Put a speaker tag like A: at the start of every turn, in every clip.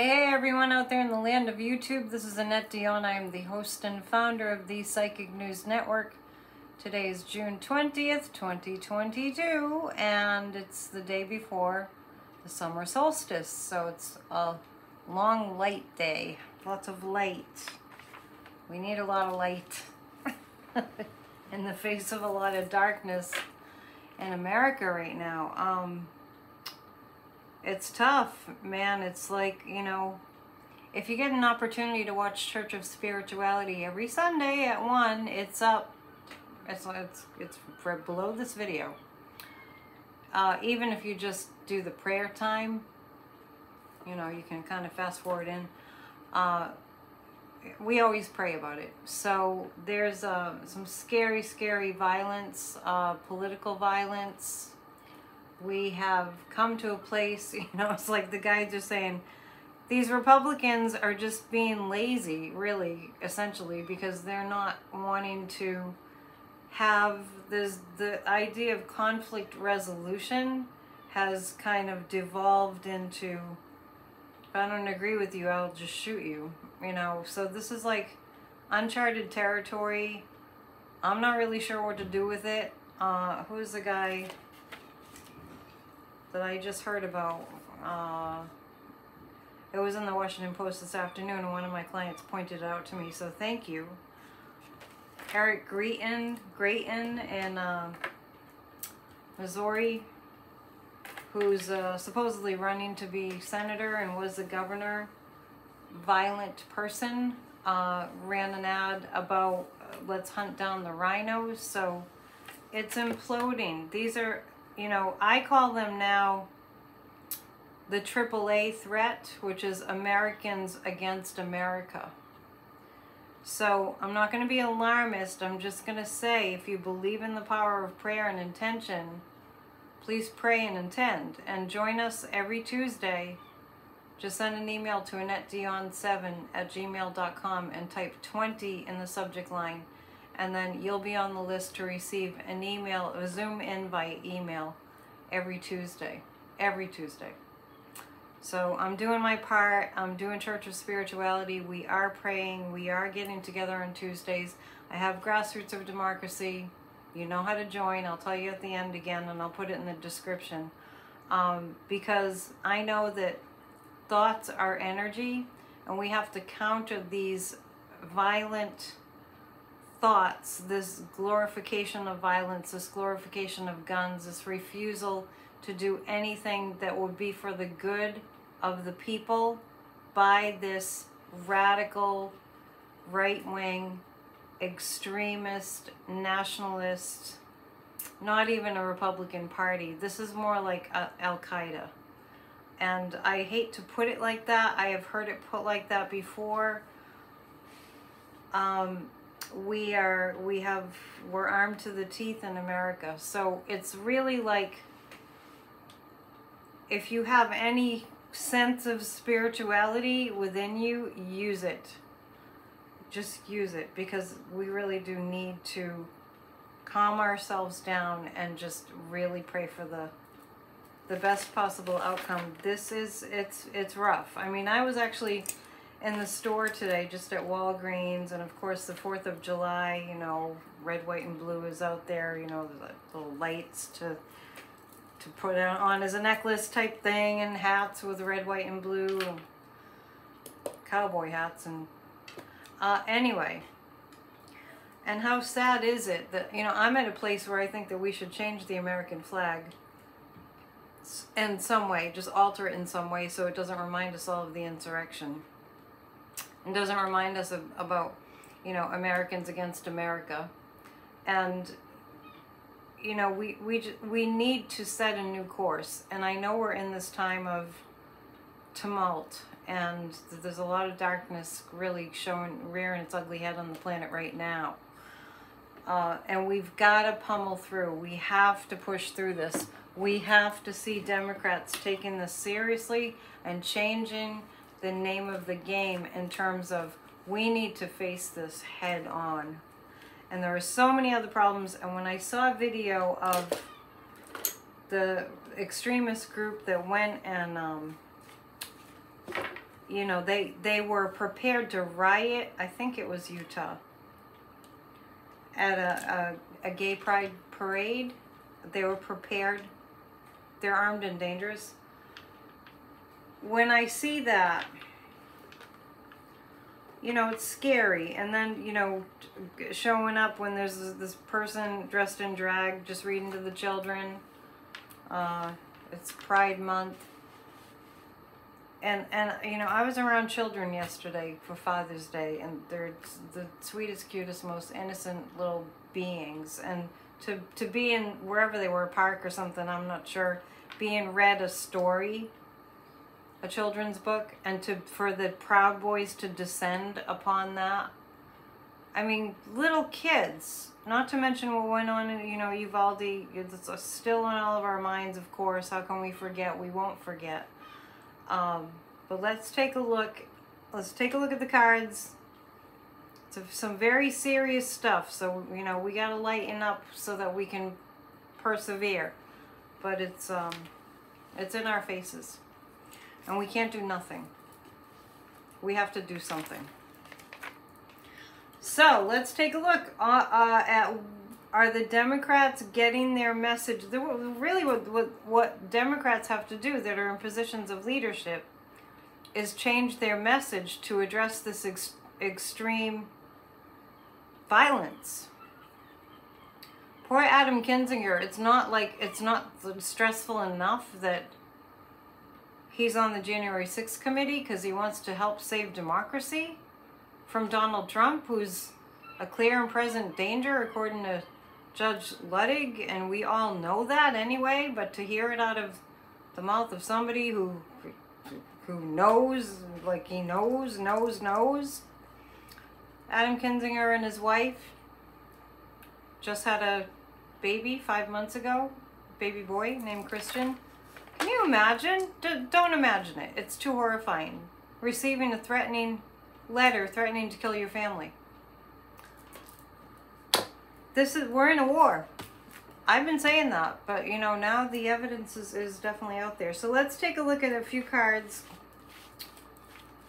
A: Hey everyone out there in the land of YouTube, this is Annette Dion. I am the host and founder of the Psychic News Network. Today is June 20th, 2022, and it's the day before the summer solstice, so it's a long light day. Lots of light. We need a lot of light in the face of a lot of darkness in America right now. It's tough, man. It's like, you know, if you get an opportunity to watch Church of Spirituality every Sunday at 1, it's up. It's right below this video. Even if you just do the prayer time, you know, you can kind of fast forward in. We always pray about it. So there's some scary, scary violence, political violence. We have come to a place, you know, it's like the guy just saying, these Republicans are just being lazy, really, essentially, because they're not wanting to have this, the idea of conflict resolution has kind of devolved into, if I don't agree with you, I'll just shoot you, you know. So this is like uncharted territory. I'm not really sure what to do with it. Who's the guy that I just heard about? It was in the Washington Post this afternoon, and one of my clients pointed it out to me, so thank you. Eric Grayton in Missouri, who's supposedly running to be senator and was the governor. Violent person, ran an ad about let's hunt down the rhinos. So it's imploding. These are, you know, I call them now the AAA threat, which is Americans against America. So I'm not going to be alarmist. I'm just going to say, if you believe in the power of prayer and intention, please pray and intend. And join us every Tuesday. Just send an email to annettedion7@gmail.com and type 20 in the subject line. And then you'll be on the list to receive an email, a Zoom invite email every Tuesday. Every Tuesday. So I'm doing my part. I'm doing Church of Spirituality. We are praying. We are getting together on Tuesdays. I have Grassroots of Democracy. You know how to join. I'll tell you at the end again, and I'll put it in the description. Because I know that thoughts are energy, and we have to counter these violent thoughts, this glorification of violence, this glorification of guns, this refusal to do anything that would be for the good of the people by this radical, right-wing, extremist, nationalist, not even a Republican Party. This is more like Al-Qaeda. And I hate to put it like that. I have heard it put like that before. We're armed to the teeth in America. So it's really like, if you have any sense of spirituality within you, use it. Just use it, because we really do need to calm ourselves down and just really pray for the best possible outcome. It's rough. I mean, I was actually in the store today, just at Walgreens, and of course the 4th of July, you know, red, white, and blue is out there, you know, the little lights to put on as a necklace type thing, and hats with red, white, and blue, cowboy hats, and anyway. And how sad is it that, you know, I'm at a place where I think that we should change the American flag in some way, just alter it in some way so it doesn't remind us all of the insurrection. It doesn't remind us about, you know, Americans against America. And, you know, we need to set a new course. And I know we're in this time of tumult, and there's a lot of darkness really rearing its ugly head on the planet right now. And we've got to pummel through. We have to push through this. We have to see Democrats taking this seriously and changing the name of the game in terms of, we need to face this head on. And there are so many other problems. And when I saw a video of the extremist group that went and you know, they were prepared to riot, I think it was Utah, at a gay pride parade. They were prepared. They're armed and dangerous. When I see that, you know, it's scary. And then, you know, showing up when there's this person dressed in drag just reading to the children. It's Pride Month. And you know, I was around children yesterday for Father's Day, and they're the sweetest, cutest, most innocent little beings. And to be in wherever they were, a park or something, I'm not sure, being read a story, a children's book, and for the Proud Boys to descend upon that. I mean, little kids, not to mention what went on in, you know, Uvalde. It's still on all of our minds, of course. How can we forget? We won't forget. But let's take a look. Let's take a look at the cards. It's some very serious stuff. So, you know, we got to lighten up so that we can persevere. But it's in our faces. And we can't do nothing. We have to do something. So let's take a look at, are the Democrats getting their message? Really what Democrats have to do that are in positions of leadership is change their message to address this extreme violence. Poor Adam Kinzinger, it's not stressful enough that he's on the January 6th committee because he wants to help save democracy from Donald Trump, who's a clear and present danger according to Judge Ludwig, and we all know that anyway, but to hear it out of the mouth of somebody who knows, like he knows. Adam Kinzinger and his wife just had a baby 5 months ago, baby boy named Christian. Can you imagine? Don't imagine it. It's too horrifying. Receiving a threatening letter threatening to kill your family. We're in a war. I've been saying that, but you know, now the evidence is definitely out there. So let's take a look at a few cards.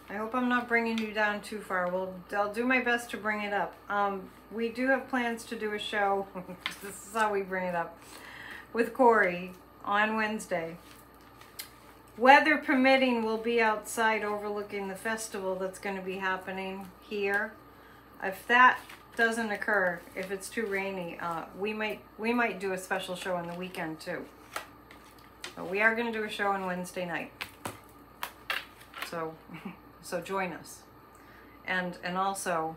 A: I hope I'm not bringing you down too far. I'll do my best to bring it up. We do have plans to do a show. This is how we bring it up. With Corey on Wednesday. Weather permitting, we'll be outside overlooking the festival that's going to be happening here. If that doesn't occur, if it's too rainy, we might do a special show on the weekend too. But we are going to do a show on Wednesday night. So join us. And also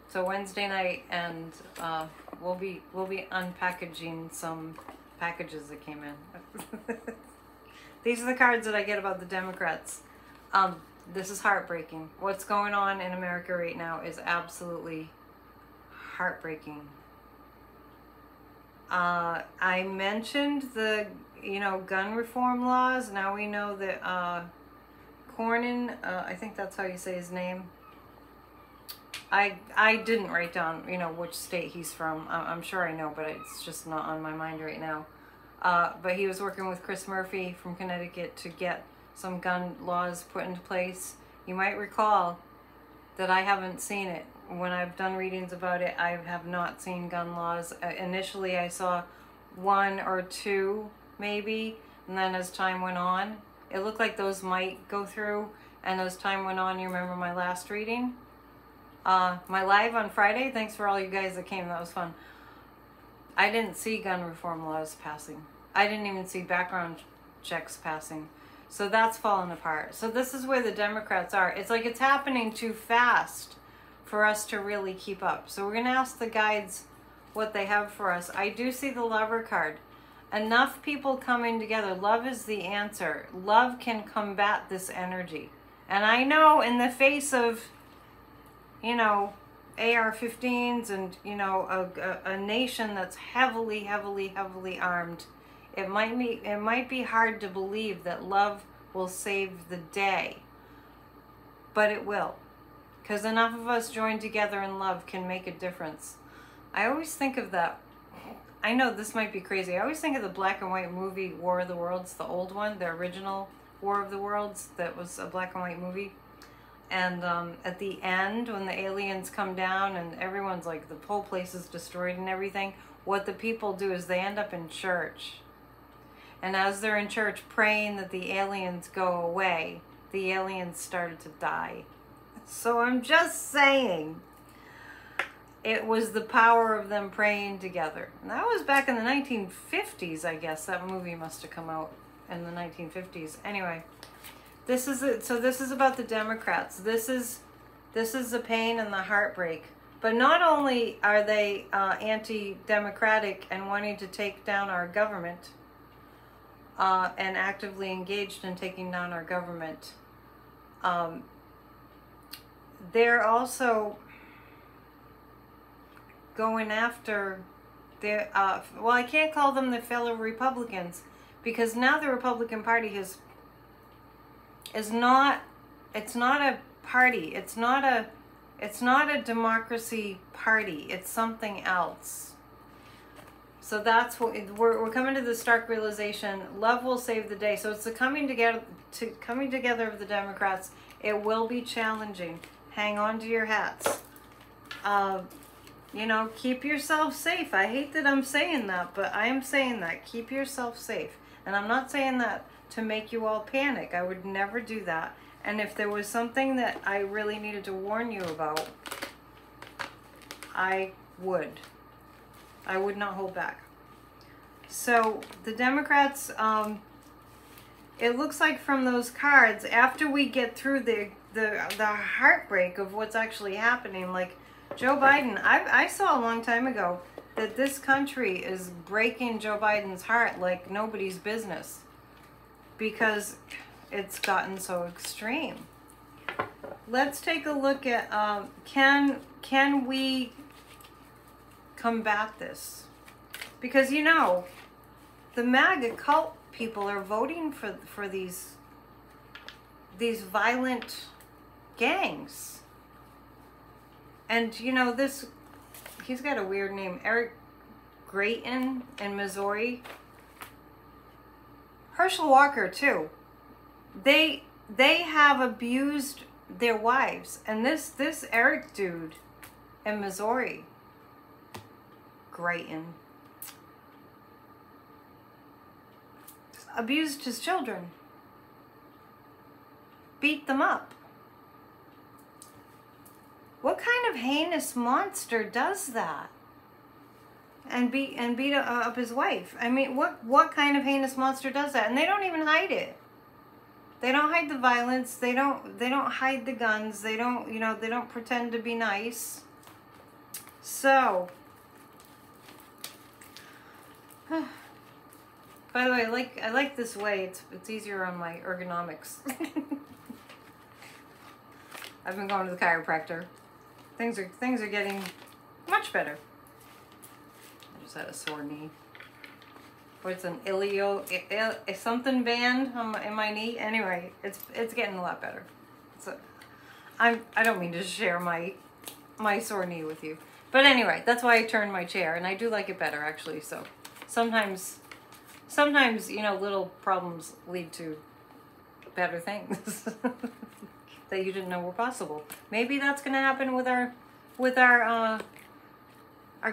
A: so Wednesday night, and we'll be unpackaging some packages that came in. These are the cards that I get about the Democrats. This is heartbreaking. What's going on in America right now is absolutely heartbreaking. I mentioned the, you know, gun reform laws. Now we know that Cornyn, I think that's how you say his name. I didn't write down, you know, which state he's from. I'm sure I know, but it's just not on my mind right now. But he was working with Chris Murphy from Connecticut to get some gun laws put into place. You might recall that I haven't seen it. When I've done readings about it, I have not seen gun laws. Initially, I saw 1 or 2, maybe, and then as time went on, it looked like those might go through, and as time went on, you remember my last reading? My live on Friday, thanks for all you guys that came, that was fun. I didn't see gun reform laws passing. I didn't even see background checks passing. So that's fallen apart. So this is where the Democrats are. It's like it's happening too fast for us to really keep up. So we're going to ask the guides what they have for us. I do see the Lover card. Enough people coming together. Love is the answer. Love can combat this energy. And I know in the face of, you know, AR-15s and, you know, a nation that's heavily armed, it might be hard to believe that love will save the day, but it will, because enough of us joined together in love can make a difference. I always think of that. I know this might be crazy. I always think of the black and white movie War of the Worlds, the old one, the original War of the Worlds that was a black and white movie. And at the end, when the aliens come down and everyone's like, the whole place is destroyed and everything, what the people do is they end up in church. And as they're in church praying that the aliens go away, the aliens started to die. So I'm just saying, it was the power of them praying together. And that was back in the 1950s, I guess. That movie must have come out in the 1950s. Anyway, this is it. So this is about the Democrats. This is the pain and the heartbreak. But not only are they anti-democratic and wanting to take down our government, and actively engaged in taking down our government, they're also going after the, well, I can't call them the fellow Republicans, because now the Republican Party is not, it's not a party, it's not a democracy party, it's something else. So that's what we're coming to the stark realization. Love will save the day. So it's the coming together of the Democrats. It will be challenging. Hang on to your hats. You know, keep yourself safe. I hate that I'm saying that, but I am saying that. Keep yourself safe. And I'm not saying that to make you all panic. I would never do that. And if there was something that I really needed to warn you about, I would not hold back. So the Democrats, it looks like from those cards, after we get through the heartbreak of what's actually happening, like Joe Biden, I saw a long time ago that this country is breaking Joe Biden's heart like nobody's business, because it's gotten so extreme. Let's take a look at, can we combat this? Because, you know, the MAGA cult people are voting for these violent gangs. And, you know, he's got a weird name, Eric Grayton in Missouri. Herschel Walker, too. They have abused their wives. And this Eric dude in Missouri, Grayton, abused his children, beat them up. What kind of heinous monster does that? And beat up his wife? I mean, what kind of heinous monster does that? And they don't even hide it. They don't hide the violence. They don't hide the guns. They don't, you know, they don't pretend to be nice. So, by the way, I like this way. It's easier on my ergonomics. I've been going to the chiropractor. Things are getting much better. I just had a sore knee. It's an something band in my knee. Anyway, it's getting a lot better. So I don't mean to share my sore knee with you, but anyway, that's why I turned my chair, and I do like it better actually. So sometimes you know, little problems lead to better things that you didn't know were possible. Maybe that's going to happen with our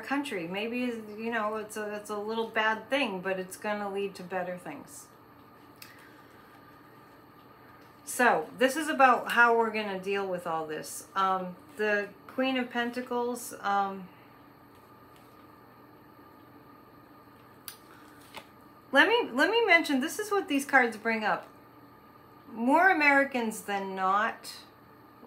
A: country. Maybe, you know, it's a little bad thing, but it's going to lead to better things. So this is about how we're going to deal with all this. The Queen of Pentacles. Let me mention, this is what these cards bring up. More Americans than not,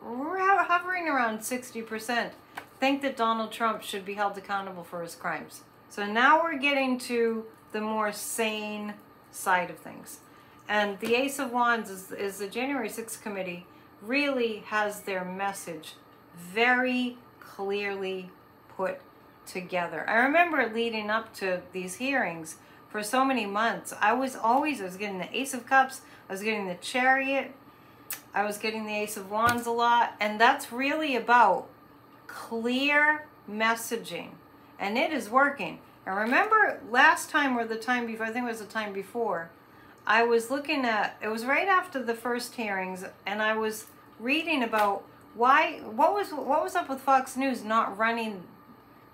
A: hovering around 60%, think that Donald Trump should be held accountable for his crimes. So now we're getting to the more sane side of things. And the Ace of Wands is the January 6th committee really has their message very clearly put together. I remember leading up to these hearings for so many months, I was getting the Ace of Cups, I was getting the Chariot, I was getting the Ace of Wands a lot, and that's really about clear messaging, and it is working. I remember last time or the time before, I think it was the time before, I was looking at, it was right after the first hearings, and I was reading about what was up with Fox News not running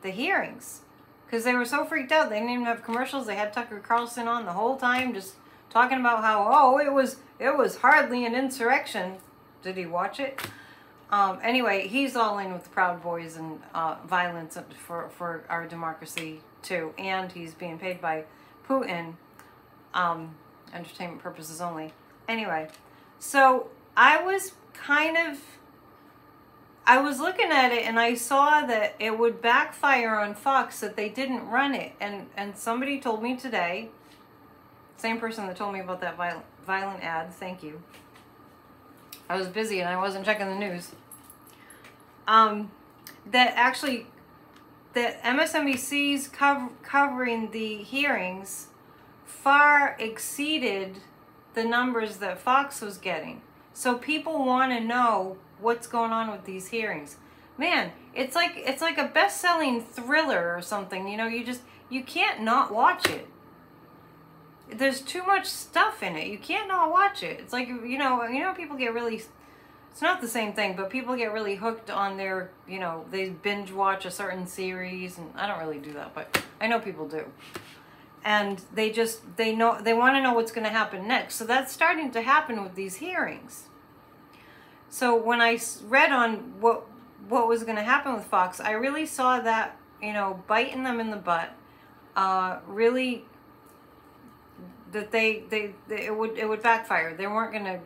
A: the hearings, because they were so freaked out. They didn't even have commercials. They had Tucker Carlson on the whole time, just talking about how, it was hardly an insurrection. Did he watch it? Anyway, he's all in with the Proud Boys and violence for our democracy too, and he's being paid by Putin, entertainment purposes only. Anyway, so I was looking at it, and I saw that it would backfire on Fox, that they didn't run it, and somebody told me today, same person that told me about that violent ad, thank you. I was busy and I wasn't checking the news. That MSNBC's covering the hearings far exceeded the numbers that Fox was getting. So people want to know what's going on with these hearings. Man, it's like a best-selling thriller or something. You know, you can't not watch it. There's too much stuff in it. You can't not watch it. It's like, you know people get really, it's not the same thing, but people get really hooked on their, they binge watch a certain series, and I don't really do that, but I know people do. And they want to know what's going to happen next. So that's starting to happen with these hearings. So when I read on what was going to happen with Fox, I really saw that, biting them in the butt, really, that it would backfire. They weren't going to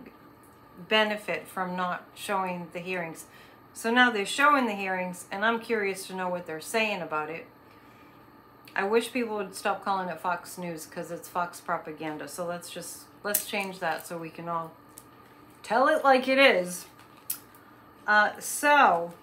A: benefit from not showing the hearings. So now they're showing the hearings, and I'm curious to know what they're saying about it. I wish people would stop calling it Fox News, because it's Fox propaganda. So let's change that so we can all tell it like it is. So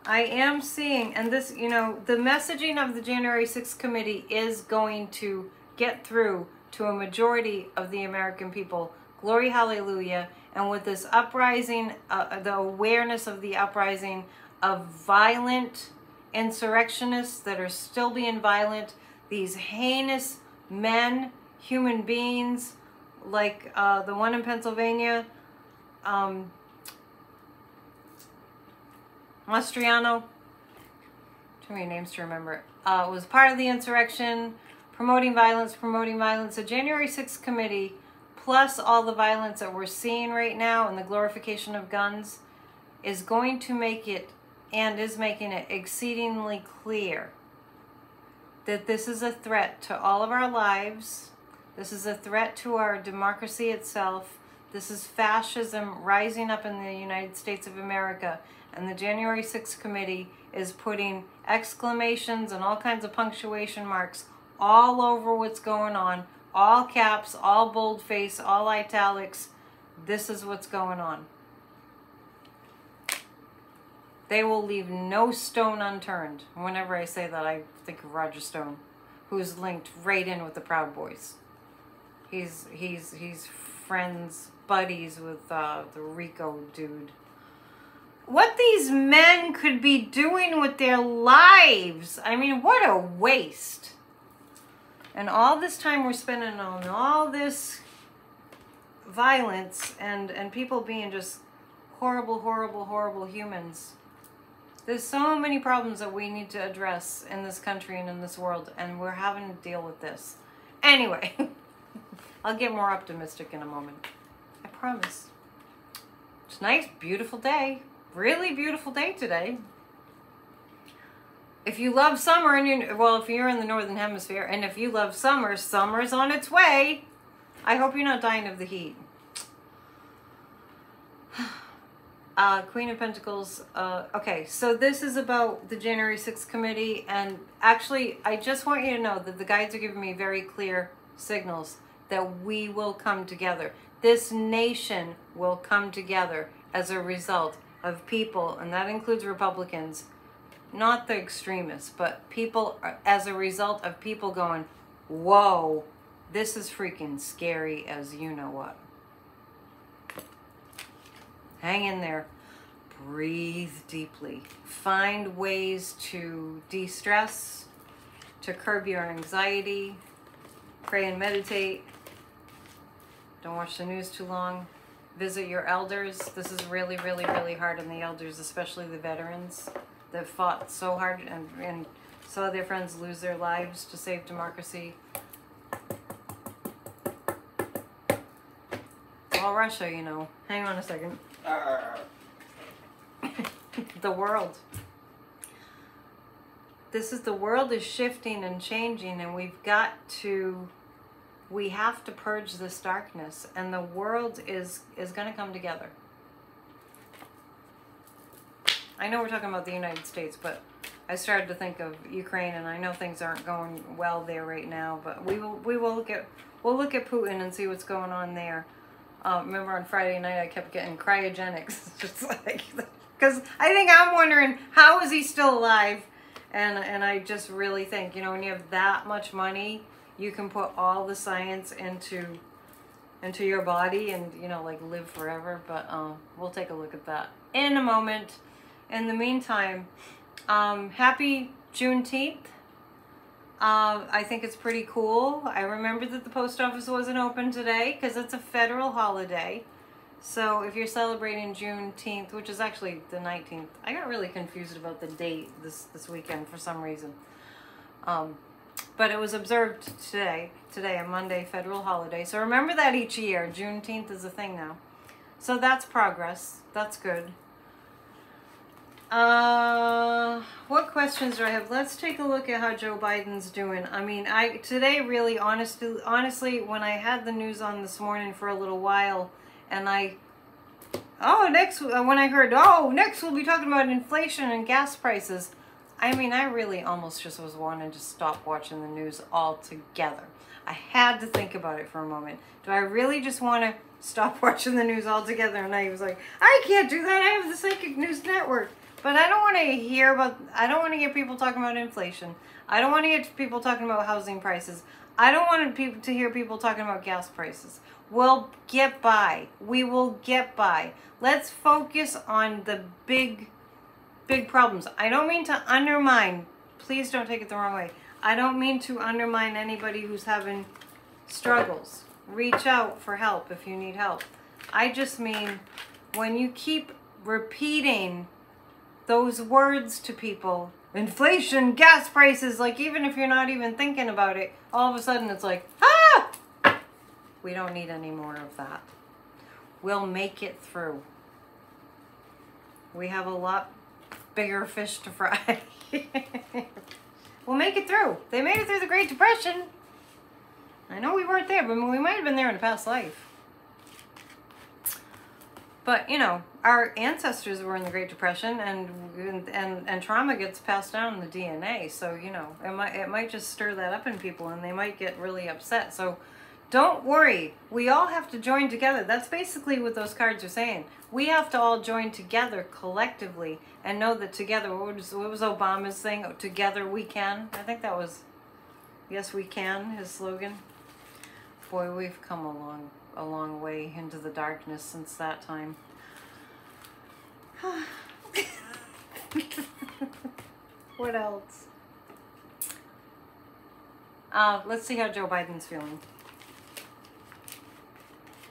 A: I am seeing, and this, the messaging of the January 6th committee is going to get through to a majority of the American people. Glory, hallelujah. And with this uprising, the awareness of the uprising of violent insurrectionists that are still being violent, these heinous men, human beings, like the one in Pennsylvania, Mastriano, too many names to remember, was part of the insurrection, promoting violence. The January 6th committee, plus all the violence that we're seeing right now and the glorification of guns, is going to make it, and is making it, exceedingly clear that this is a threat to all of our lives. This is a threat to our democracy itself. This is fascism rising up in the United States of America. And the January 6th committee is putting exclamations and all kinds of punctuation marks all over what's going on. All caps, all boldface, all italics. This is what's going on. They will leave no stone unturned. Whenever I say that, I think of Roger Stone, who's linked right in with the Proud Boys. He's friends, buddies with the Rico dude. What these men could be doing with their lives. I mean, what a waste. And all this time we're spending on all this violence and people being just horrible, horrible, horrible humans. There's so many problems that we need to address in this country and in this world, and we're having to deal with this. Anyway, I'll get more optimistic in a moment. I promise. It's a nice, beautiful day. Really beautiful day today. If you love summer, and if you're in the Northern Hemisphere, and if you love summer, summer's on its way. I hope you're not dying of the heat. Queen of Pentacles. Okay, so this is about the January 6th committee, and actually, I just want you to know that the guides are giving me very clear signals that we will come together. This nation will come together as a result of people, and that includes Republicans, not the extremists, but people, as a result of people going, whoa, this is freaking scary as you know what. Hang in there. Breathe deeply. Find ways to de-stress. to curb your anxiety. Pray and meditate. Don't watch the news too long. Visit your elders. This is really, really, really hard on the elders, especially the veterans that fought so hard and saw their friends lose their lives to save democracy. Well, Russia, you know. Hang on a second. The world. The world is shifting and changing, and we have to purge this darkness, and the world is going to come together. I know we're talking about the United States, but I started to think of Ukraine, and I know things aren't going well there right now, but we'll look at Putin and see what's going on there. Remember on Friday night I kept getting cryogenics, just like, because I think I'm wondering, how is he still alive? And I just really think, you know, when you have that much money, you can put all the science into your body and, you know, like live forever. But we'll take a look at that in a moment. In the meantime, happy Juneteenth. I think it's pretty cool. I remember that the post office wasn't open today because it's a federal holiday. So if you're celebrating Juneteenth, which is actually the 19th, I got really confused about the date this weekend for some reason. But it was observed today, a Monday federal holiday. So remember that each year. Juneteenth is a thing now. So that's progress. That's good. What questions do I have? Let's take a look at how Joe Biden's doing. I mean, today really, honestly, when I had the news on this morning for a little while, and when I heard, next we'll be talking about inflation and gas prices. I mean, I really almost just was wanting to stop watching the news altogether. I had to think about it for a moment. Do I really just want to stop watching the news altogether? And I was like, I can't do that. I have the Psychic News Network. But I don't want to hear people talking about inflation. I don't want to hear people talking about housing prices. I don't want to hear people talking about gas prices. We'll get by. We will get by. Let's focus on the big problems. I don't mean to undermine. Please don't take it the wrong way. I don't mean to undermine anybody who's having struggles. Reach out for help if you need help. I just mean when you keep repeating those words to people, inflation, gas prices, like even if you're not even thinking about it, all of a sudden it's like, ah! We don't need any more of that. We'll make it through. We have a lot bigger fish to fry. We'll make it through. They made it through the Great Depression. I know we weren't there, but we might have been there in a past life. But, you know, our ancestors were in the Great Depression, and trauma gets passed down in the DNA. So, you know, it might just stir that up in people, and they might get really upset. So don't worry. We all have to join together. That's basically what those cards are saying. We have to all join together collectively and know that together, what was Obama's thing? Together we can. I think that was, yes, we can, his slogan. Boy, we've come a long way into the darkness since that time. What else? Let's see how Joe Biden's feeling.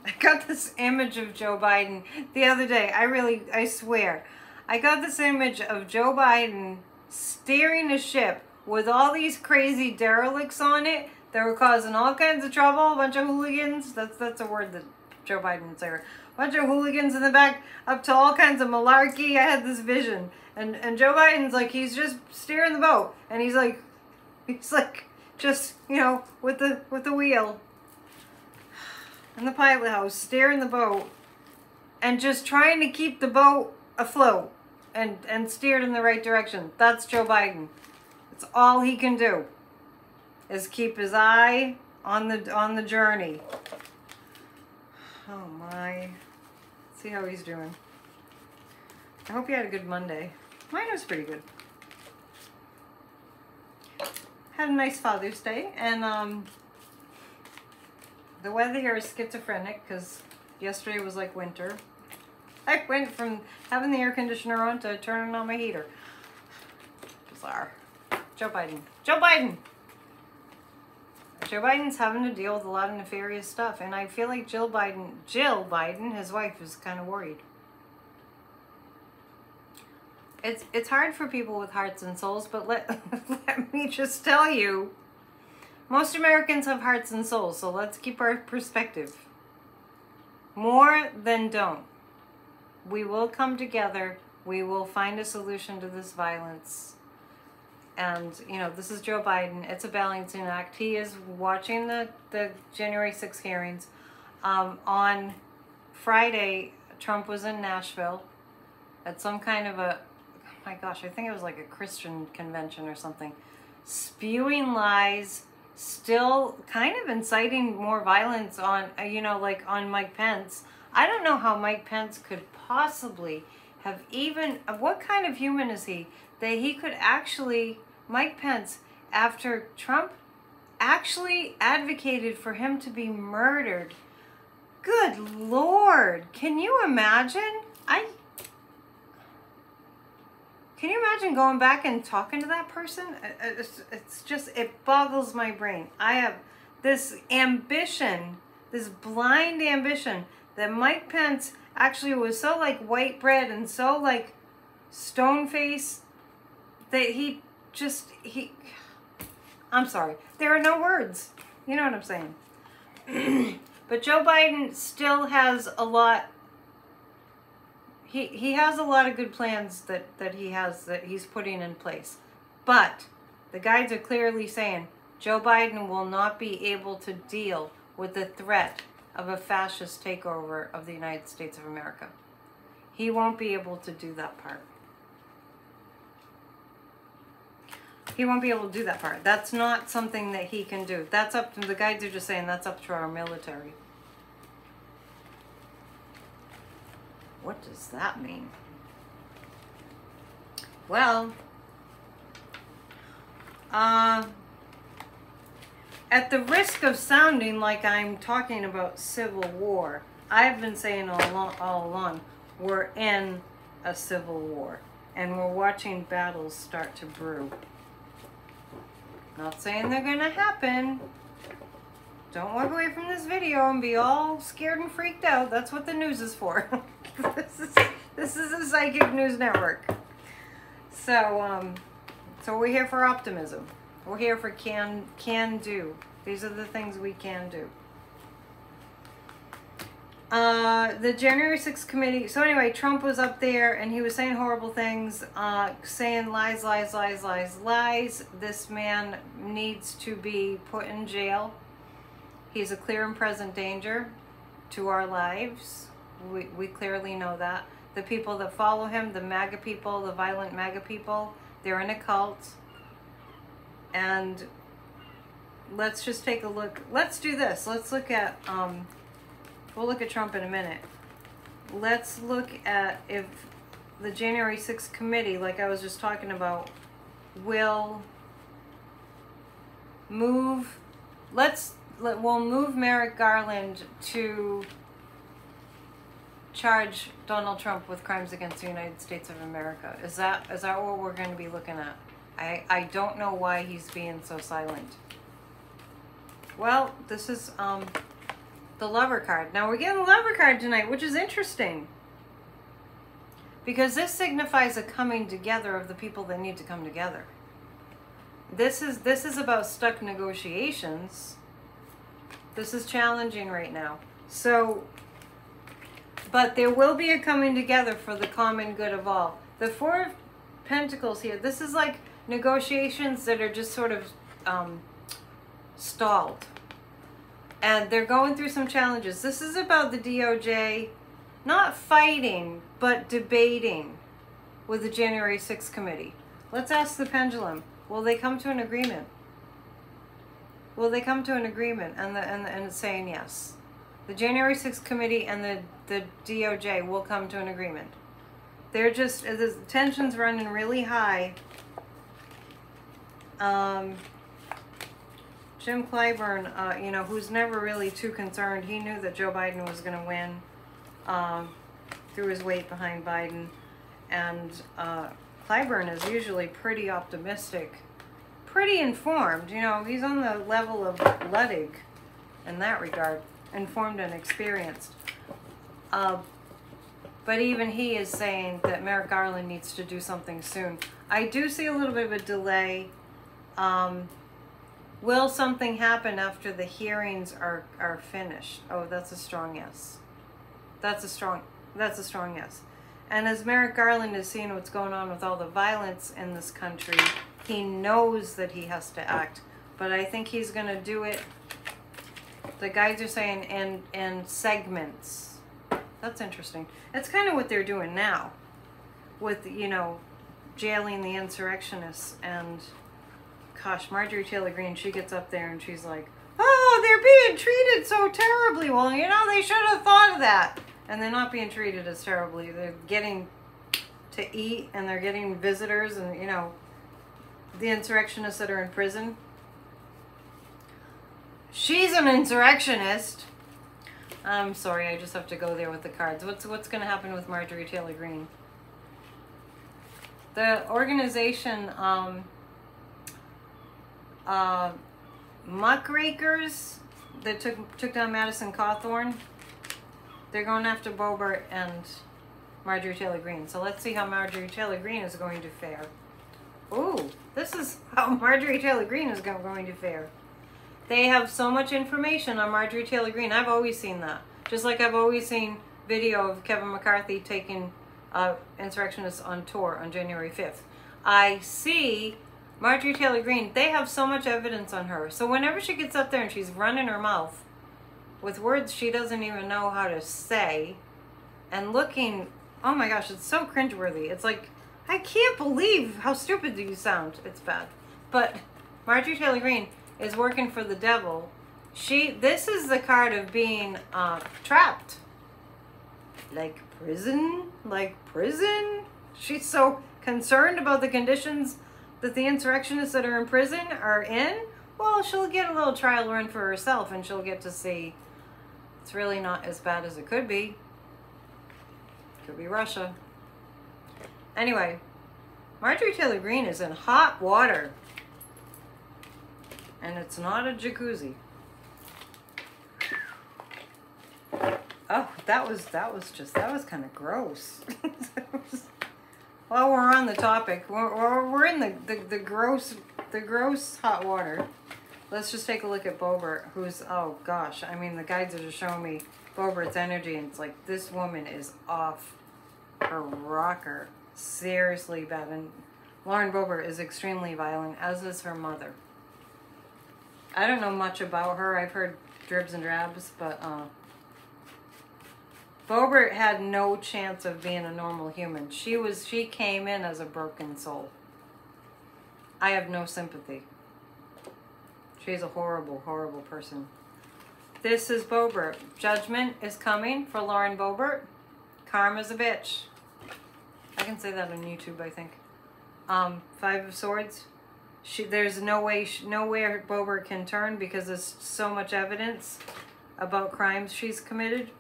A: I got this image of Joe Biden the other day. I swear. I got this image of Joe Biden steering a ship with all these crazy derelicts on it that were causing all kinds of trouble. A bunch of hooligans. That's a word that Joe Biden would say. A bunch of hooligans in the back, up to all kinds of malarkey. I had this vision. And Joe Biden's like, he's just steering the boat. And he's like just, you know, with the wheel. In the pilot house, steering the boat. And just trying to keep the boat afloat. And steered in the right direction. That's Joe Biden. It's all he can do. Is keep his eye on the journey. Oh my. Let's see how he's doing. I hope you had a good Monday. Mine was pretty good. Had a nice Father's Day, and the weather here is schizophrenic because yesterday was like winter. I went from having the air conditioner on to turning on my heater. Bizarre. Joe Biden. Joe Biden! Joe Biden's having to deal with a lot of nefarious stuff, and I feel like Jill Biden, his wife, is kind of worried. It's hard for people with hearts and souls, but let me just tell you, most Americans have hearts and souls, so let's keep our perspective. More than don't. We will come together. We will find a solution to this violence. And, you know, this is Joe Biden. It's a balancing act. He is watching the January 6th hearings. On Friday, Trump was in Nashville at some kind of a, oh my gosh, I think it was like a Christian convention or something, spewing lies, still kind of inciting more violence on, you know, like on Mike Pence. I don't know how Mike Pence could possibly have even, what kind of human is he, that he could actually, Mike Pence, after Trump actually advocated for him to be murdered. Good Lord, can you imagine? Can you imagine going back and talking to that person? It's just, it boggles my brain. I have this ambition, this blind ambition, that Mike Pence actually was so like white bread and so like stone face that I'm sorry, there are no words. You know what I'm saying? But Joe Biden still has a lot. He has a lot of good plans that he's putting in place. But the guides are clearly saying Joe Biden will not be able to deal with the threat of a fascist takeover of the United States of America. He won't be able to do that part. He won't be able to do that part. That's not something that he can do. That's up to, the guides are just saying that's up to our military. What does that mean? Well, at the risk of sounding like I'm talking about civil war, I've been saying all along, we're in a civil war, and we're watching battles start to brew. Not saying they're gonna happen. Don't walk away from this video and be all scared and freaked out. That's what the news is for. This is a psychic news network. So we're here for optimism. We're here for can do. These are the things we can do. The January 6th committee. So anyway, Trump was up there and he was saying horrible things, saying lies, lies, lies, lies, lies. This man needs to be put in jail. He's a clear and present danger to our lives. We clearly know that. The people that follow him, the MAGA people, the violent MAGA people, they're in a cult. And let's just take a look. Let's do this. Let's look at, we'll look at Trump in a minute. Let's look at if the January 6th committee, like I was just talking about, will move, we'll move Merrick Garland to charge Donald Trump with crimes against the United States of America. Is that what we're going to be looking at? I don't know why he's being so silent. Well, this is the Lover card. Now we're getting the Lover card tonight, which is interesting, because this signifies a coming together of the people that need to come together. This is about stuck negotiations. This is challenging right now. So, but there will be a coming together for the common good of all. The Four of Pentacles here, this is like negotiations that are just sort of stalled. And they're going through some challenges. This is about the DOJ not fighting, but debating with the January 6th committee. Let's ask the pendulum. Will they come to an agreement? Will they come to an agreement? And it's saying yes. The January 6th committee and the DOJ will come to an agreement. They're just, the tension's running really high. Jim Clyburn, you know, who's never really too concerned, he knew that Joe Biden was going to win, threw his weight behind Biden. And Clyburn is usually pretty optimistic, pretty informed. You know, he's on the level of Ludwig in that regard, informed and experienced. But even he is saying that Merrick Garland needs to do something soon. I do see a little bit of a delay. Will something happen after the hearings are finished? Oh, that's a strong yes. That's a strong yes. And as Merrick Garland is seeing what's going on with all the violence in this country, he knows that he has to act. But I think he's going to do it, the guys are saying, in segments. That's interesting. That's kind of what they're doing now with, you know, jailing the insurrectionists. And gosh, Marjorie Taylor Greene, she gets up there and she's like, oh, they're being treated so terribly. Well, you know, they should have thought of that. And they're not being treated as terribly. They're getting to eat and they're getting visitors and, you know, the insurrectionists that are in prison. She's an insurrectionist. I'm sorry, I just have to go there with the cards. What's going to happen with Marjorie Taylor Greene? The organization muckrakers that took down Madison Cawthorn, they're going after Boebert and Marjorie Taylor Greene. So let's see how Marjorie Taylor Greene is going to fare. Ooh, this is how Marjorie Taylor Greene is going to fare. They have so much information on Marjorie Taylor Greene. I've always seen that. Just like I've always seen video of Kevin McCarthy taking insurrectionists on tour on January 5th. I see Marjorie Taylor Greene, they have so much evidence on her. So whenever she gets up there and she's running her mouth with words she doesn't even know how to say and looking, oh my gosh, it's so cringeworthy. It's like, I can't believe how stupid you sound. It's bad. But Marjorie Taylor Greene is working for the devil. This is the card of being trapped. Like prison? She's so concerned about the conditions that the insurrectionists that are in prison are in. Well, she'll get a little trial run for herself and she'll get to see it's really not as bad as it could be. Could be Russia. Anyway, Marjorie Taylor Greene is in hot water. And it's not a jacuzzi. Oh, that was kind of gross. While we're on the topic, we're in the gross hot water. Let's just take a look at Boebert, who's, oh gosh, I mean, the guides are just showing me Boebert's energy, and it's like, this woman is off her rocker. Seriously bad. And Lauren Boebert is extremely violent, as is her mother. I don't know much about her. I've heard dribs and drabs, but Boebert had no chance of being a normal human. She came in as a broken soul. I have no sympathy. She's a horrible, horrible person. This is Boebert. Judgment is coming for Lauren Boebert. Karma's a bitch. I can say that on YouTube, I think. Five of Swords. There's nowhere Boebert can turn because there's so much evidence about crimes she's committed.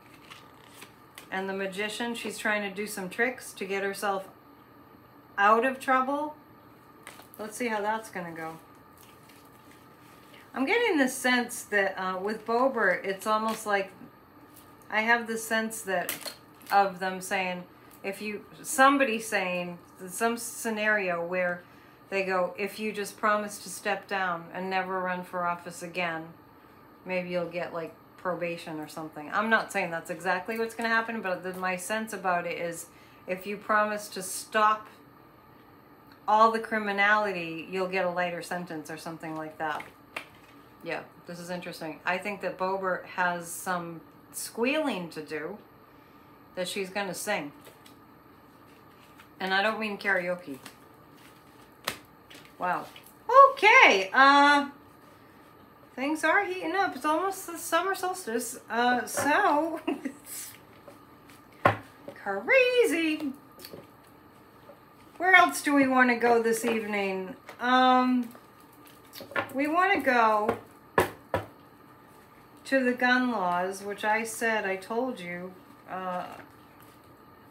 A: And the Magician, she's trying to do some tricks to get herself out of trouble. Let's see how that's going to go. I'm getting the sense that with Boebert, it's almost like I have the sense that of them saying, somebody saying some scenario where they go, if you just promise to step down and never run for office again, maybe you'll get like probation or something. I'm not saying that's exactly what's going to happen, but my sense about it is if you promise to stop all the criminality, you'll get a lighter sentence or something like that. Yeah, this is interesting. I think that Boebert has some squealing to do that she's going to sing. And I don't mean karaoke. Wow. Okay, things are heating up. It's almost the summer solstice. So it's crazy. Where else do we want to go this evening? We want to go to the gun laws, which I told you, I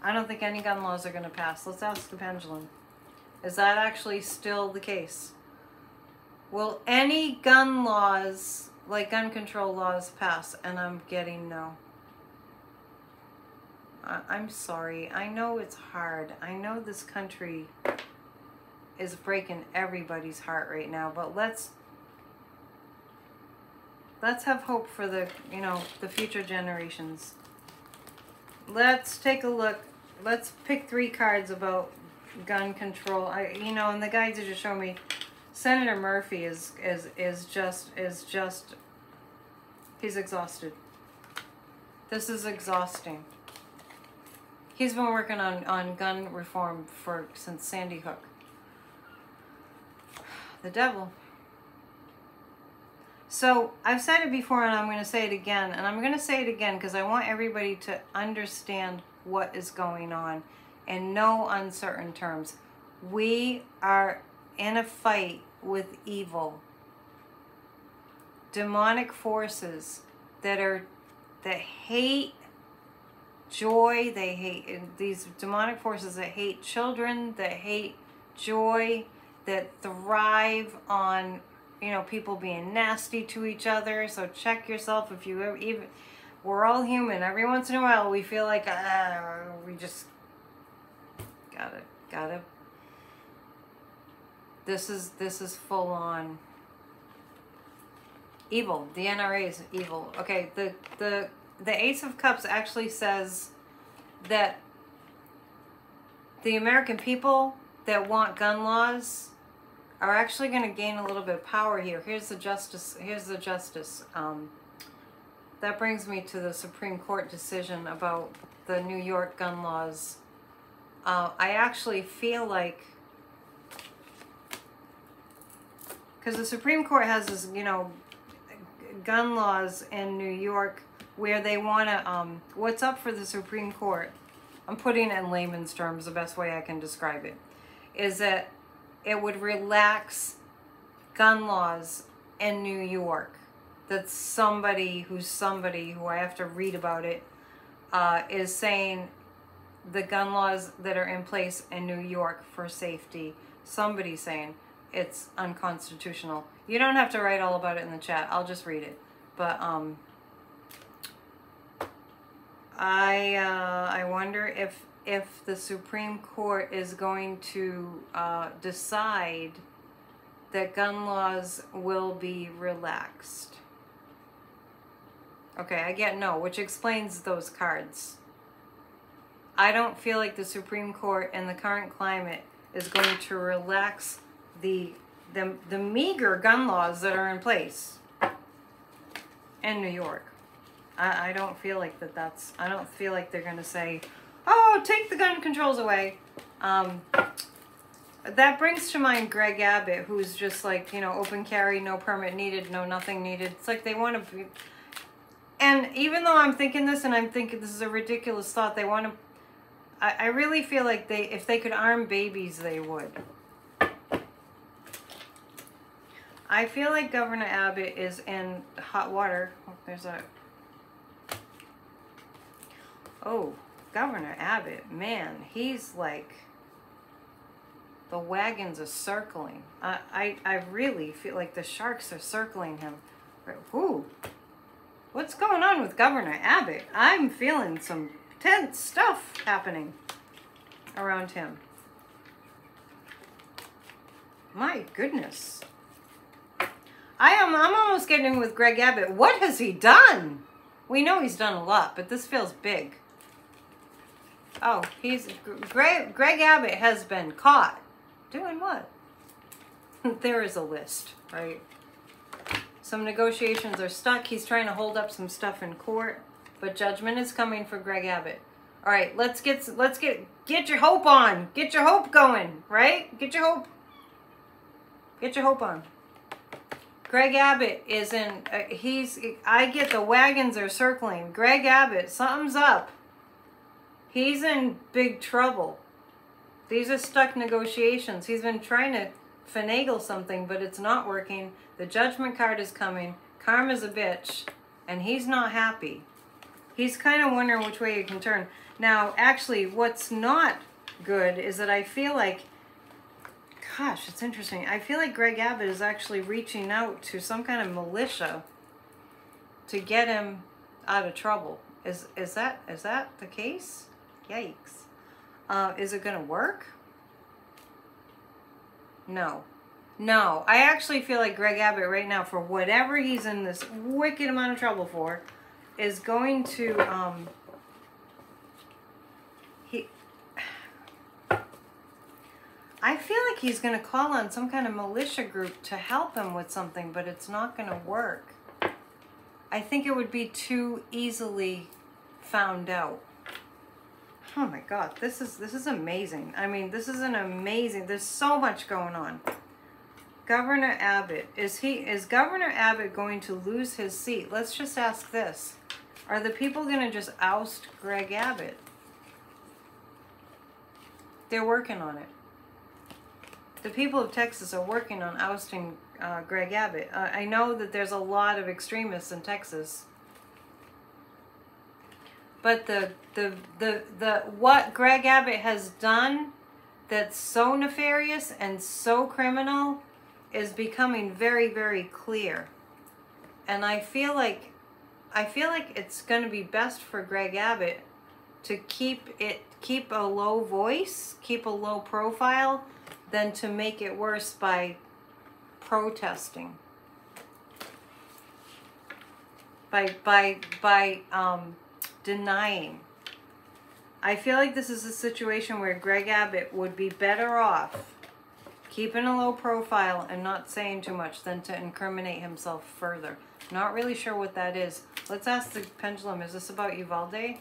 A: don't think any gun laws are going to pass. Let's ask the pendulum. Is that actually still the case? Will any gun laws, like gun control laws, pass? And I'm getting no. I'm sorry. I know it's hard. I know this country is breaking everybody's heart right now, but let's have hope for the, you know, the future generations. Let's take a look. Let's pick 3 cards about gun control. You know, and the guides are just showing me Senator Murphy is just he's exhausted. This is exhausting. He's been working on gun reform since Sandy Hook. The devil. So I've said it before and I'm going to say it again, and I'm going to say it again because I want everybody to understand what is going on in no uncertain terms. We are in a fight with evil, demonic forces that hate joy. They hate these demonic forces that hate children, that hate joy, that thrive on, you know, people being nasty to each other. So check yourself if you ever, even, we're all human. Every once in a while we feel like we just gotta. This is full on evil. The NRA is evil. Okay, the Ace of Cups actually says that the American people that want gun laws are actually going to gain a little bit of power here. Here's the justice. That brings me to the Supreme Court decision about the New York gun laws. I actually feel like, because the Supreme Court has this, you know, gun laws in New York where they want to, what's up for the Supreme Court, I'm putting it in layman's terms, the best way I can describe it, is that it would relax gun laws in New York. That somebody who I have to read about it is saying the gun laws that are in place in New York for safety, somebody's saying it's unconstitutional. You don't have to write all about it in the chat. I'll just read it. But I wonder if the Supreme Court is going to decide that gun laws will be relaxed. Okay, I get no, which explains those cards. I don't feel like the Supreme Court in the current climate is going to relax the meager gun laws that are in place in New York. I don't feel like that's, I don't feel like they're going to say, oh, take the gun controls away. That brings to mind Greg Abbott, who's just like, you know, open carry, no permit needed, no nothing needed. It's like they want to be, and even though I'm thinking this and I'm thinking this is a ridiculous thought, they want to, I really feel like if they could arm babies, they would. I feel like Governor Abbott is in hot water. Oh, there's a, oh, Governor Abbott, man, he's like, the wagons are circling. I really feel like the sharks are circling him. Whoo, what's going on with Governor Abbott? I'm feeling some tense stuff happening around him. My goodness. I'm almost getting with Greg Abbott. What has he done? We know he's done a lot, but this feels big. Oh, Greg Abbott has been caught. Doing what? There is a list, right? Some negotiations are stuck. He's trying to hold up some stuff in court, but judgment is coming for Greg Abbott. All right, let's get your hope on. Get your hope going, right? Get your hope on. Greg Abbott is in, I get the wagons are circling. Greg Abbott, something's up. He's in big trouble. These are stuck negotiations. He's been trying to finagle something, but it's not working. The judgment card is coming. Karma's a bitch, and he's not happy. He's kind of wondering which way he can turn. Now, actually, what's not good is that I feel like gosh, it's interesting. I feel like Greg Abbott is actually reaching out to some kind of militia to get him out of trouble. Is that the case? Yikes. Is it going to work? No. No. I actually feel like Greg Abbott right now, for whatever he's in this wicked amount of trouble for, is going to, I feel like he's going to call on some kind of militia group to help him with something, but it's not going to work. I think it would be too easily found out. Oh my God, this is amazing. I mean, this is an amazing, there's so much going on. Governor Abbott, is Governor Abbott going to lose his seat? Let's just ask this. Are the people going to just oust Greg Abbott? They're working on it. The people of Texas are working on ousting Greg Abbott. I know that there's a lot of extremists in Texas. But what Greg Abbott has done that's so nefarious and so criminal is becoming very, very clear. And I feel like it's going to be best for Greg Abbott to keep a low voice, keep a low profile, than to make it worse by protesting. By denying. I feel like this is a situation where Greg Abbott would be better off keeping a low profile and not saying too much than to incriminate himself further. Not really sure what that is. Let's ask the pendulum. Is this about Uvalde?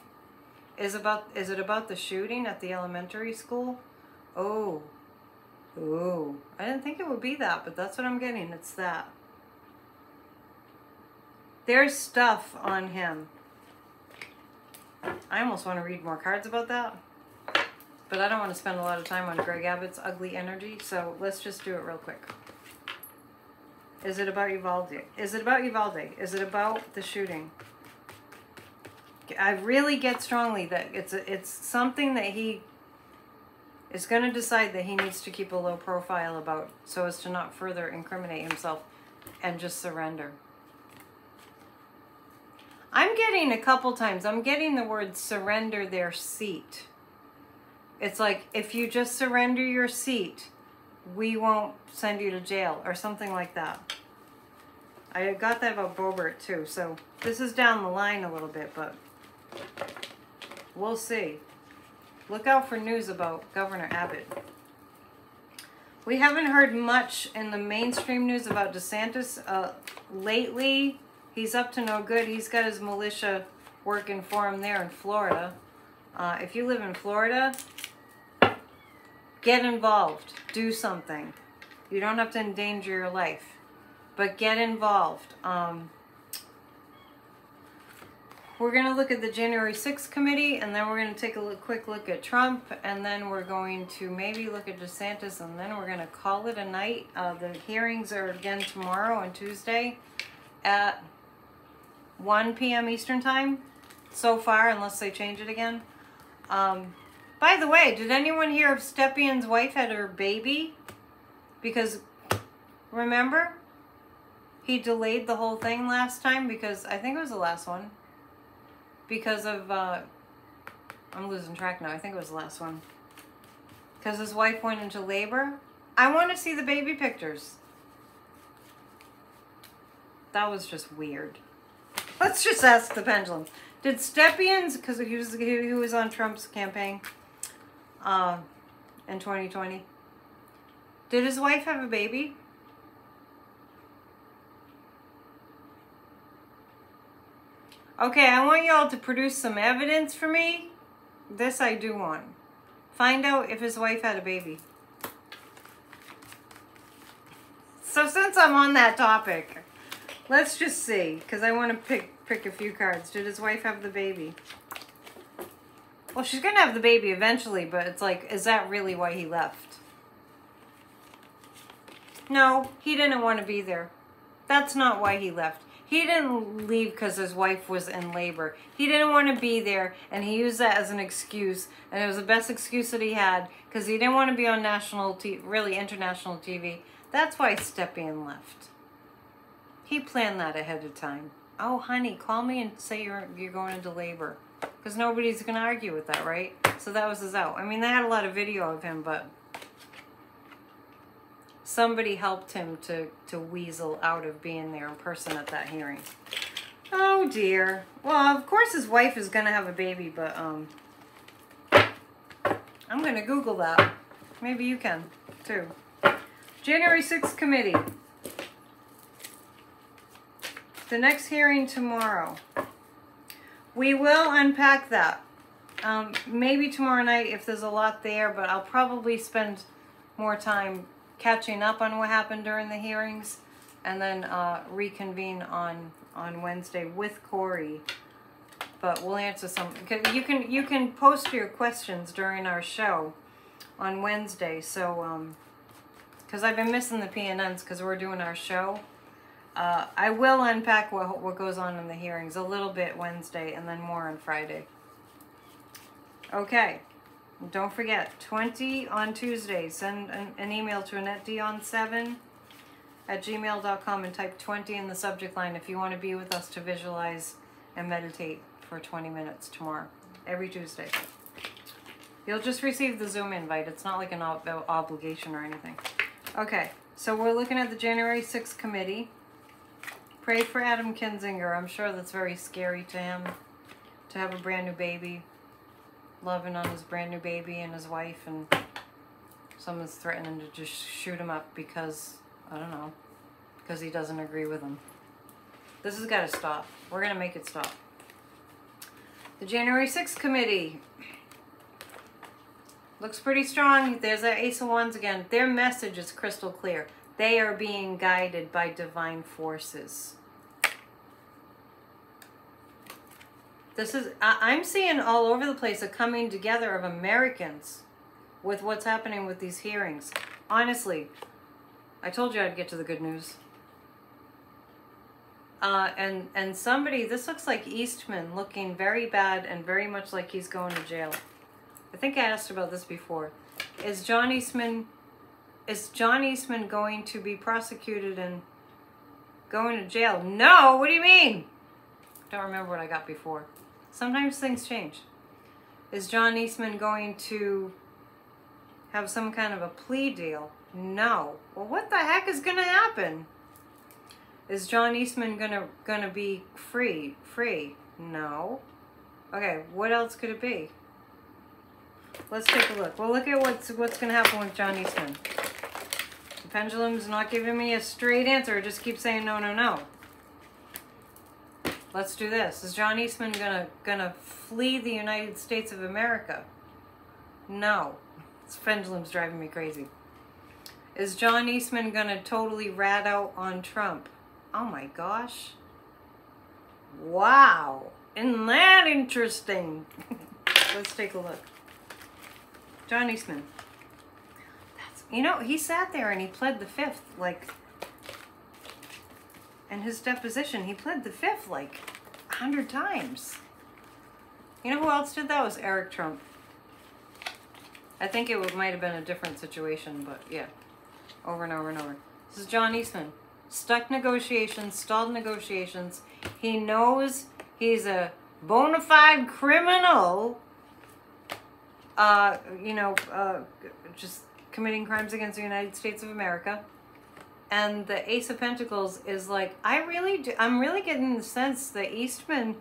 A: Is it about the shooting at the elementary school? Oh. Ooh. I didn't think it would be that, but that's what I'm getting. It's that. There's stuff on him. I almost want to read more cards about that. But I don't want to spend a lot of time on Greg Abbott's ugly energy, so let's just do it real quick. Is it about Uvalde? Is it about Uvalde? Is it about the shooting? I really get strongly that it's something that he is going to decide that he needs to keep a low profile about, so as to not further incriminate himself and just surrender. I'm getting a couple times, I'm getting the word surrender their seat. It's like, if you just surrender your seat, we won't send you to jail, or something like that. I got that about Boebert too, so this is down the line a little bit, but we'll see. Look out for news about Governor Abbott. We haven't heard much in the mainstream news about DeSantis lately. He's up to no good. He's got his militia working for him there in Florida. If you live in Florida, get involved. Do something. You don't have to endanger your life, but get involved. We're going to look at the January 6th committee, and then we're going to take a quick look at Trump, and then we're going to maybe look at DeSantis, and then we're going to call it a night. The hearings are again tomorrow and Tuesday at 1 p.m. Eastern Time so far, unless they change it again. By the way, did anyone hear if Stepion's wife had her baby? Because, remember, he delayed the whole thing last time because, I think it was the last one, because of, I'm losing track now, I think it was the last one. Because his wife went into labor. I want to see the baby pictures. That was just weird. Let's just ask the pendulum. Did Stepion's, because he was on Trump's campaign in 2020, did his wife have a baby? Okay, I want you all to produce some evidence for me. This I do want. Find out if his wife had a baby. So since I'm on that topic, let's just see, because I want to pick a few cards. Did his wife have the baby? Well, she's going to have the baby eventually, but it's like, is that really why he left? No, he didn't want to be there. That's not why he left. He didn't leave because his wife was in labor. He didn't want to be there, and he used that as an excuse, and it was the best excuse that he had because he didn't want to be on national TV, really international TV. That's why Stepien left. He planned that ahead of time. Oh, honey, call me and say you're going into labor, because nobody's going to argue with that, right? So that was his out. I mean, they had a lot of video of him, but somebody helped him to weasel out of being there in person at that hearing. Oh dear. Well, of course his wife is going to have a baby, but I'm going to Google that. Maybe you can too. January 6th committee. The next hearing tomorrow. We will unpack that. Maybe tomorrow night if there's a lot there, but I'll probably spend more time catching up on what happened during the hearings, and then reconvene on Wednesday with Corey. But we'll answer some. You can post your questions during our show on Wednesday. So because I've been missing the PNNs because we're doing our show. I will unpack what goes on in the hearings a little bit Wednesday, and then more on Friday. Okay. Don't forget, 20 on Tuesday. Send an email to annettedionpsychic@gmail.com and type 20 in the subject line if you want to be with us to visualize and meditate for 20 minutes tomorrow, every Tuesday. You'll just receive the Zoom invite. It's not like an obligation or anything. Okay, so we're looking at the January 6th committee. Pray for Adam Kinzinger. I'm sure that's very scary to him to have a brand new baby. Loving on his brand new baby and his wife, and someone's threatening to just shoot him up because, I don't know, because he doesn't agree with him. This has got to stop. We're going to make it stop. The January 6th committee looks pretty strong. There's that Ace of Wands again. Their message is crystal clear. They are being guided by divine forces. This is, I'm seeing all over the place a coming together of Americans with what's happening with these hearings. Honestly, I told you I'd get to the good news. And somebody, this looks like Eastman looking very bad and very much like he's going to jail. I think I asked about this before. Is John Eastman going to be prosecuted and going to jail? No, what do you mean? Don't remember what I got before. Sometimes things change. Is John Eastman going to have some kind of a plea deal? No. Well, what the heck is going to happen? Is John Eastman gonna be free? No. Okay, what else could it be? Let's take a look. We'll look at what's going to happen with John Eastman. The pendulum's not giving me a straight answer. It just keeps saying no, no, no. Let's do this. Is John Eastman gonna flee the United States of America? No. This pendulum's driving me crazy. Is John Eastman gonna totally rat out on Trump? Oh my gosh. Wow. Isn't that interesting? Let's take a look. John Eastman. You know, he sat there and he pled the fifth, like, in his deposition, he pled the fifth like 100 times. You know who else did that? Was Eric Trump. I think it might have been a different situation, but yeah, over and over and over. This is John Eastman. Stuck negotiations, stalled negotiations. He knows he's a bona fide criminal, just committing crimes against the United States of America. And the Ace of Pentacles is like, I'm really getting the sense that Eastman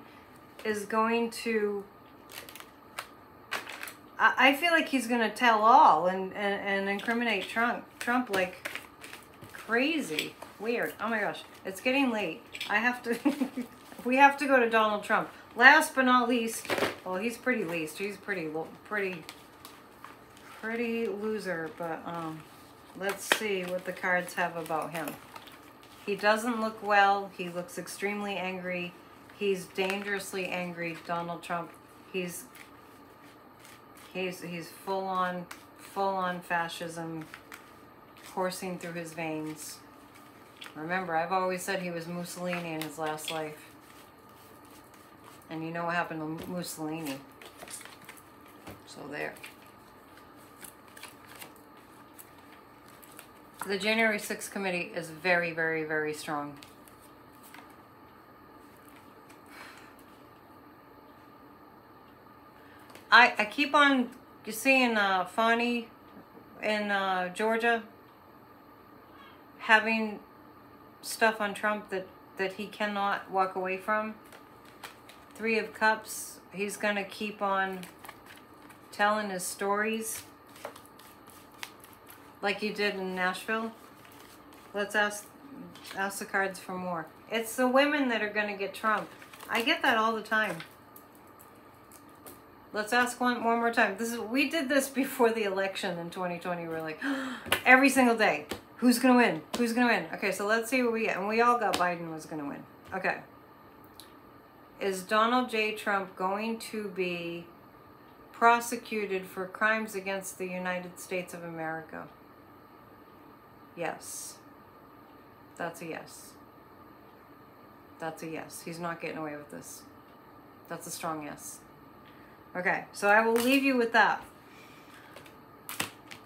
A: is going to, I feel like he's going to tell all and incriminate Trump like crazy. Weird. Oh my gosh. It's getting late. We have to go to Donald Trump. Last but not least, well, he's pretty least. He's pretty loser, but let's see what the cards have about him. He doesn't look well. He looks extremely angry. He's dangerously angry, Donald Trump. He's full on fascism coursing through his veins. Remember, I've always said he was Mussolini in his last life. And you know what happened to Mussolini. So there. The January 6th committee is very, very, very strong. I keep on seeing Fani in Georgia having stuff on Trump that he cannot walk away from. 3 of Cups. He's going to keep on telling his stories like you did in Nashville. Let's ask the cards for more. It's the women that are going to get Trump. I get that all the time. Let's ask one more time. We did this before the election in 2020. We're like, every single day, who's going to win? Who's going to win? Okay, so let's see what we get. And we all got Biden was going to win. Okay. Is Donald J. Trump going to be prosecuted for crimes against the United States of America? Yes. That's a yes. That's a yes. He's not getting away with this. That's a strong yes. Okay, so I will leave you with that.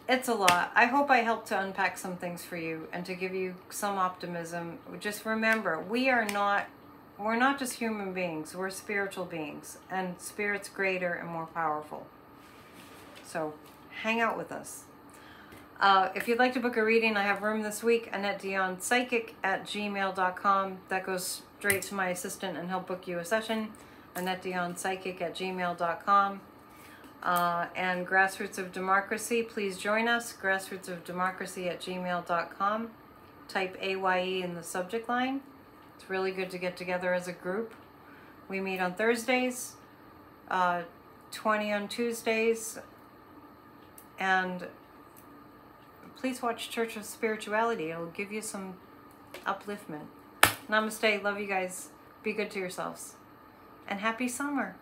A: It's a lot. I hope I helped to unpack some things for you and to give you some optimism. Just remember, we're not just human beings. We're spiritual beings. And spirit's greater and more powerful. So hang out with us. If you'd like to book a reading, I have room this week. annettedionpsychic at gmail.com. That goes straight to my assistant and he'll book you a session. annettedionpsychic at gmail.com. And Grassroots of Democracy, please join us. grassrootsofdemocracy at gmail.com. Type AYE in the subject line. It's really good to get together as a group. We meet on Thursdays, 20 on Tuesdays, and please watch Church of Spirituality. It'll give you some upliftment. Namaste. Love you guys. Be good to yourselves. And happy summer.